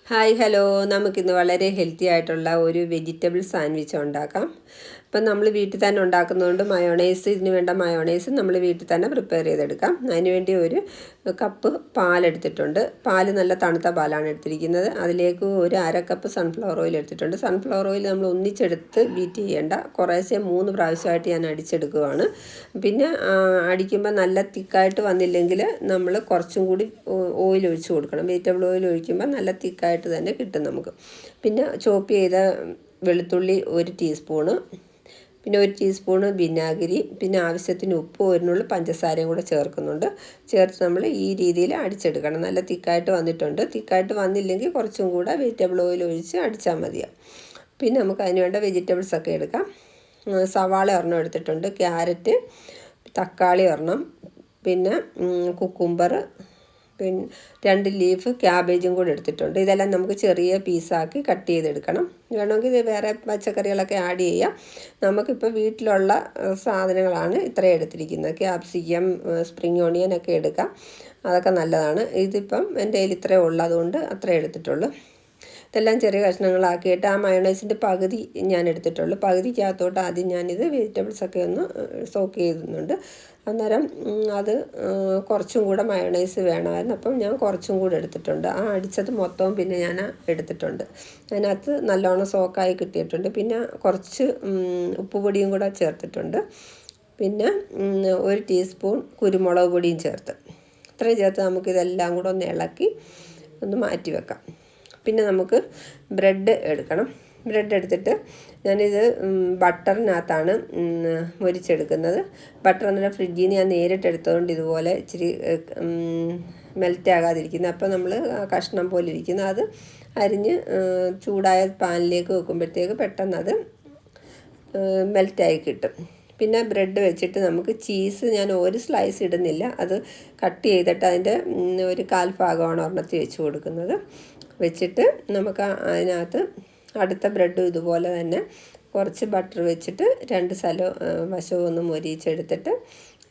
Hi hello, നമുക്കിന്ന് വളരെ healthy ആയിട്ടുള്ള ഒരു വെജിറ്റബിൾ സാൻഡ്വിച്ച് ഉണ്ടാക്കാം. ഇപ്പം നമ്മൾ വീട്ടിൽ തന്നെ ഉണ്ടാക്കുന്നതുകൊണ്ട് ഇതിന് വേണ്ട മയോണൈസ് നമ്മൾ വീട്ടിൽ തന്നെ പ്രിപ്പയർ ചെയ്തെടുക്കാം. അതിനുവേണ്ടി ഒരു കപ്പ് പാലെടുത്തിട്ടുണ്ട്. പാൽ നല്ല തണുത്ത പാലാണ് എടുത്തിരിക്കുന്നത്. അതിലേക്ക് ഒരു കപ്പ് സൺഫ്ലവർ ഓയിൽ എടുത്തിട്ടുണ്ട്. സൺഫ്ലവർ ഓയിൽ നമ്മൾ ഒന്നിച്ചെടുത്ത് ബീറ്റ് ചെയ്യേണ്ട, കുറേശ്ശെ 3 പ്രാവശ്യമായിട്ട് ഞാൻ അടിച്ചെടുക്കുകയാണ്. പിന്നെ അടിക്കുമ്പോൾ നല്ല തിക്കായിട്ട് വന്നില്ലെങ്കിൽ നമ്മൾ കുറച്ചും കൂടി ഓയിൽ ഒഴിച്ച് കൊടുക്കണം. വെജിറ്റബിൾ ഓയിൽ ഒഴിക്കുമ്പോൾ നല്ല തിക്കായിട്ട് തന്നെ കിട്ടും നമുക്ക്. പിന്നെ ചോപ്പ് ചെയ്ത വെളുത്തുള്ളി 1 ടീസ്പൂണ്, പിന്നെ 1 ടീസ്പൂണ് വിനാഗിരി, പിന്നെ ആവശ്യത്തിന് ഉപ്പ്, ഒരു പഞ്ചസാരയും കൂടെ ചേർക്കുന്നുണ്ട്. ചേർത്ത് നമ്മൾ ഈ രീതിയിൽ അടിച്ചെടുക്കണം. നല്ല തിക്കായിട്ട് വന്നിട്ടുണ്ട്. തിക്കായിട്ട് വന്നില്ലെങ്കിൽ കുറച്ചും കൂടെ വെജിറ്റബിൾ ഓയിൽ ഒഴിച്ച് അടിച്ചാൽ മതിയാവും. പിന്നെ നമുക്ക് അതിന് വേണ്ട വെജിറ്റബിൾസൊക്കെ എടുക്കാം. സവാള ഒരെണ്ണം എടുത്തിട്ടുണ്ട്, ക്യാരറ്റ്, തക്കാളി ഒരെണ്ണം, പിന്നെ കുക്കുംബർ, പിന്നെ 2 ലീഫ് ക്യാബേജും കൂടെ എടുത്തിട്ടുണ്ട്. ഇതെല്ലാം നമുക്ക് ചെറിയ പീസാക്കി കട്ട് ചെയ്തെടുക്കണം. വേണമെങ്കിൽ ഇത് വേറെ പച്ചക്കറികളൊക്കെ ആഡ് ചെയ്യാം. നമുക്കിപ്പോൾ വീട്ടിലുള്ള സാധനങ്ങളാണ് ഇത്രയും എടുത്തിരിക്കുന്നത്. ക്യാപ്സിക്കം, സ്പ്രിംഗ് ഓണിയൻ ഒക്കെ എടുക്കാം, അതൊക്കെ നല്ലതാണ്. ഇതിപ്പം എൻ്റെ കയ്യിൽ ഇത്രയേ ഉള്ളതുകൊണ്ട് അത്രയേ എടുത്തിട്ടുള്ളൂ. ഇതെല്ലാം ചെറിയ കഷ്ണങ്ങളാക്കിയിട്ട് ആ മയോണൈസിൻ്റെ പകുതി ഞാൻ എടുത്തിട്ടുള്ളൂ. പകുതിക്കകത്തോട്ട് ആദ്യം ഞാനിത് വെജിറ്റബിൾസൊക്കെ ഒന്ന് സോക്ക് ചെയ്യുന്നുണ്ട്. അന്നേരം അത് കുറച്ചും കൂടെ മയോണൈസ് വേണമായിരുന്നു. അപ്പം ഞാൻ കുറച്ചും കൂടെ എടുത്തിട്ടുണ്ട്. ആ അടിച്ചത് മൊത്തവും പിന്നെ ഞാൻ എടുത്തിട്ടുണ്ട്. അതിനകത്ത് നല്ലോണം സോക്കായി കിട്ടിയിട്ടുണ്ട്. പിന്നെ കുറച്ച് ഉപ്പുപൊടിയും കൂടെ ചേർത്തിട്ടുണ്ട്. പിന്നെ 1 ടീസ്പൂൺ കുരുമുളക് പൊടിയും ചേർത്ത്. ഇത്രയും ചേർത്ത് നമുക്കിതെല്ലാം കൂടെ ഒന്ന് ഇളക്കി ഒന്ന് മാറ്റി വെക്കാം. പിന്നെ നമുക്ക് ബ്രെഡ് എടുക്കണം. ബ്രെഡ് എടുത്തിട്ട് ഞാനിത് ബട്ടറിനകത്താണ് മൊരിച്ചെടുക്കുന്നത്. ബട്ടർ എന്നിട്ട് ഫ്രിഡ്ജിൽ നിന്ന് ഞാൻ നേരിട്ട് എടുത്തതുകൊണ്ട് ഇതുപോലെ ഇച്ചിരി മെൽറ്റ് ആകാതിരിക്കുന്നത്. അപ്പോൾ നമ്മൾ കഷ്ണം പോലെ ഇരിക്കുന്നത് അത് അരിഞ്ഞ് ചൂടായ പാനിലേക്ക് വെക്കുമ്പോഴത്തേക്ക് പെട്ടെന്ന് അത് മെൽറ്റായി കിട്ടും. പിന്നെ ബ്രെഡ് വെച്ചിട്ട് നമുക്ക് ചീസ് ഞാൻ ഒരു സ്ലൈസ് ഇടുന്നില്ല, അത് കട്ട് ചെയ്തിട്ട് അതിൻ്റെ ഒരു 1/4 ഭാഗമാണ് ഒരെണ്ണത്തിൽ വെച്ച് കൊടുക്കുന്നത്. വെച്ചിട്ട് നമുക്ക് അതിനകത്ത് അടുത്ത ബ്രെഡും ഇതുപോലെ തന്നെ കുറച്ച് ബട്ടർ വെച്ചിട്ട് 2 വശവും ഒന്ന് മൊരിച്ചെടുത്തിട്ട്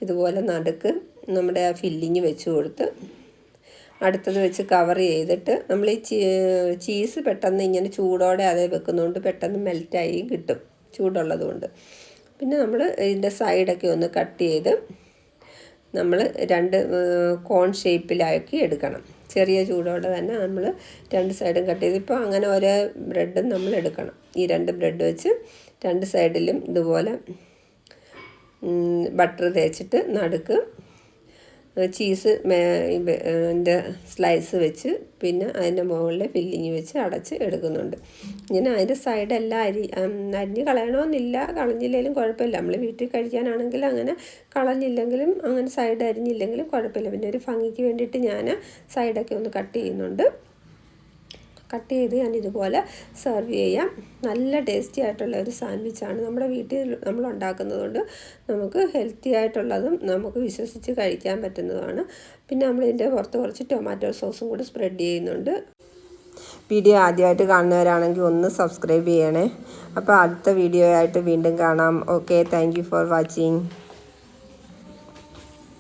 ഇതുപോലെ നടുക്ക് നമ്മുടെ ആ ഫില്ലിങ് വെച്ച് കൊടുത്ത് അടുത്തത് വെച്ച് കവർ ചെയ്തിട്ട് നമ്മൾ ഈ ചീസ് പെട്ടെന്ന് ഇങ്ങനെ ചൂടോടെ അതേ വെക്കുന്നതുകൊണ്ട് പെട്ടെന്ന് മെൽറ്റായി കിട്ടും, ചൂടുള്ളതുകൊണ്ട്. പിന്നെ നമ്മൾ ഇതിൻ്റെ സൈഡൊക്കെ ഒന്ന് കട്ട് ചെയ്ത് നമ്മൾ 2 കോൺ ഷേപ്പിലാക്കി എടുക്കണം. ചെറിയ ചൂടോടെ തന്നെ നമ്മൾ 2 സൈഡും കട്ട് ചെയ്ത് ഇപ്പോൾ അങ്ങനെ ഓരോ ബ്രെഡും നമ്മൾ എടുക്കണം. ഈ 2 ബ്രെഡ് വെച്ച് 2 സൈഡിലും ഇതുപോലെ ബട്ടർ തേച്ചിട്ട് നടുക്ക് ചീസ് ൻ്റെ സ്ലൈസ് വെച്ച് പിന്നെ അതിൻ്റെ മുകളിൽ ഫില്ലിങ് വെച്ച് അടച്ച് എടുക്കുന്നുണ്ട്. ഇങ്ങനെ അതിൻ്റെ സൈഡെല്ലാം അരിഞ്ഞ് കളയണമെന്നില്ല, കളഞ്ഞില്ലെങ്കിലും കുഴപ്പമില്ല. നമ്മൾ വീട്ടിൽ കഴിക്കാനാണെങ്കിൽ അങ്ങനെ കളഞ്ഞില്ലെങ്കിലും അങ്ങനെ സൈഡ് അരിഞ്ഞില്ലെങ്കിലും കുഴപ്പമില്ല. പിന്നെ ഒരു ഭംഗിക്ക് വേണ്ടിയിട്ട് ഞാൻ സൈഡൊക്കെ ഒന്ന് കട്ട് ചെയ്യുന്നുണ്ട്. കട്ട് ചെയ്ത് ഞാൻ ഇതുപോലെ സെർവ് ചെയ്യാം. നല്ല ടേസ്റ്റി ആയിട്ടുള്ള ഒരു സാൻഡ്വിച്ചാണ്. നമ്മുടെ വീട്ടിൽ നമ്മൾ ഉണ്ടാക്കുന്നതുകൊണ്ട് നമുക്ക് ഹെൽത്തി ആയിട്ടുള്ളതും നമുക്ക് വിശ്വസിച്ച് കഴിക്കാൻ പറ്റുന്നതുമാണ്. പിന്നെ നമ്മളിതിൻ്റെ പുറത്ത് കുറച്ച് ടൊമാറ്റോ സോസും കൂടി സ്പ്രെഡ് ചെയ്യുന്നുണ്ട്. വീഡിയോ ആദ്യമായിട്ട് കാണുന്നവരാണെങ്കിൽ ഒന്ന് സബ്സ്ക്രൈബ് ചെയ്യണേ. അപ്പോൾ അടുത്ത വീഡിയോ ആയിട്ട് വീണ്ടും കാണാം. Okay, thank you for watching.